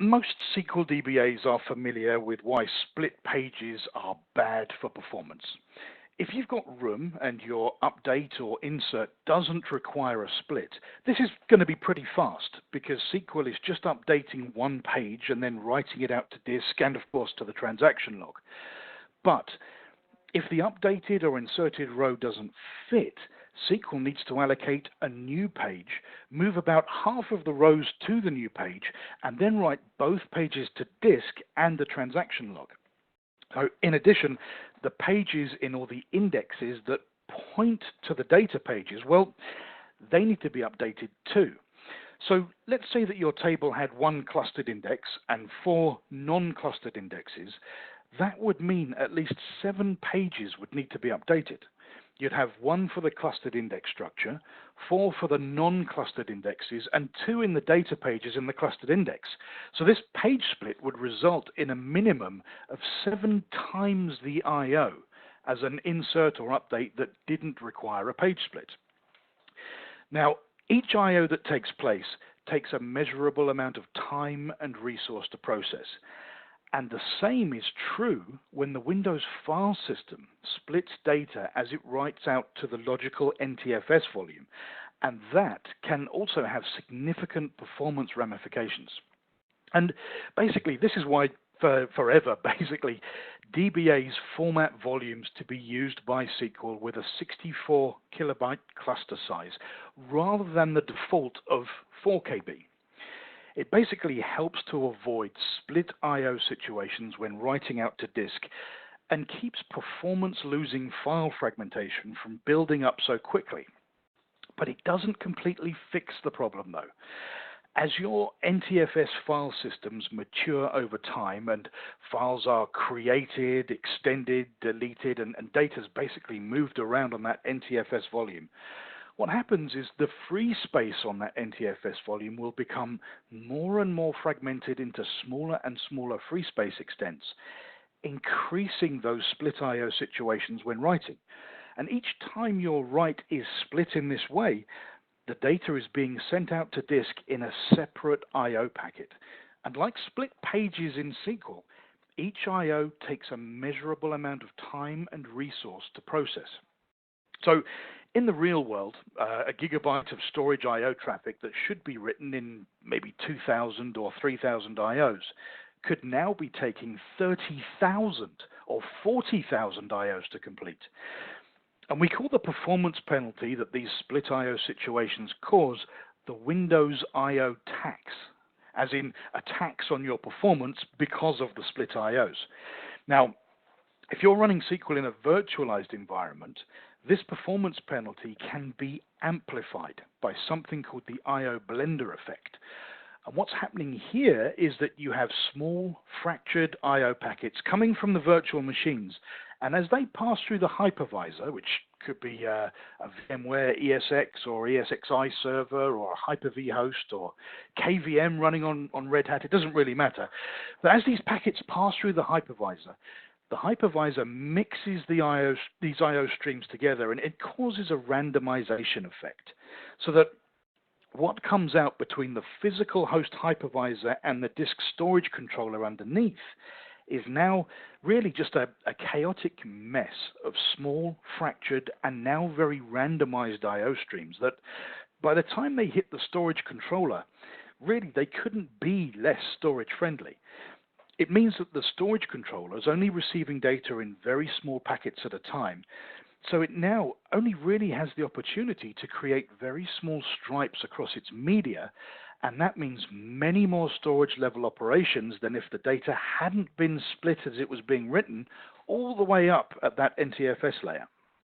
Most SQL DBAs are familiar with why split pages are bad for performance. If you've got room and your update or insert doesn't require a split, this is going to be pretty fast because SQL is just updating one page and then writing it out to disk and, of course, to the transaction log. But if the updated or inserted row doesn't fit, SQL needs to allocate a new page, move about half of the rows to the new page, and then write both pages to disk and the transaction log. So in addition, the pages in all the indexes that point to the data pages, well, they need to be updated too. So let's say that your table had one clustered index and 4 non-clustered indexes. That would mean at least 7 pages would need to be updated. You'd have 1 for the clustered index structure, 4 for the non-clustered indexes, and 2 in the data pages in the clustered index. So this page split would result in a minimum of 7 times the I/O as an insert or update that didn't require a page split. Now, each I/O that takes place takes a measurable amount of time and resource to process. And the same is true when the Windows file system splits data as it writes out to the logical NTFS volume, and that can also have significant performance ramifications. And basically, this is why forever, DBAs format volumes to be used by SQL with a 64 kilobyte cluster size rather than the default of 4 KB. It basically helps to avoid split I/O situations when writing out to disk and keeps performance-losing file fragmentation from building up so quickly. But it doesn't completely fix the problem, though. As your NTFS file systems mature over time and files are created, extended, deleted, and data is basically moved around on that NTFS volume, what happens is the free space on that NTFS volume will become more and more fragmented into smaller and smaller free space extents, increasing those split I/O situations when writing. And each time your write is split in this way, the data is being sent out to disk in a separate I/O packet. And like split pages in SQL, each I/O takes a measurable amount of time and resource to process. So in the real world, a gigabyte of storage I/O traffic that should be written in maybe 2,000 or 3,000 I/Os could now be taking 30,000 or 40,000 I/Os to complete. And we call the performance penalty that these split I/O situations cause the Windows I/O tax, as in a tax on your performance because of the split I/Os. Now, if you're running SQL in a virtualized environment, this performance penalty can be amplified by something called the I/O blender effect. And what's happening here is that you have small fractured I/O packets coming from the virtual machines, and as they pass through the hypervisor, which could be a VMware ESX or ESXi server or a Hyper-V host or KVM running on Red Hat, it doesn't really matter. But as these packets pass through the hypervisor mixes these I/O streams together, and it causes a randomization effect, so that what comes out between the physical host hypervisor and the disk storage controller underneath is now really just a chaotic mess of small, fractured, and now very randomized I/O streams that by the time they hit the storage controller, really they couldn't be less storage friendly. It means that the storage controller is only receiving data in very small packets at a time, so it now only really has the opportunity to create very small stripes across its media, and that means many more storage level operations than if the data hadn't been split as it was being written all the way up at that NTFS layer.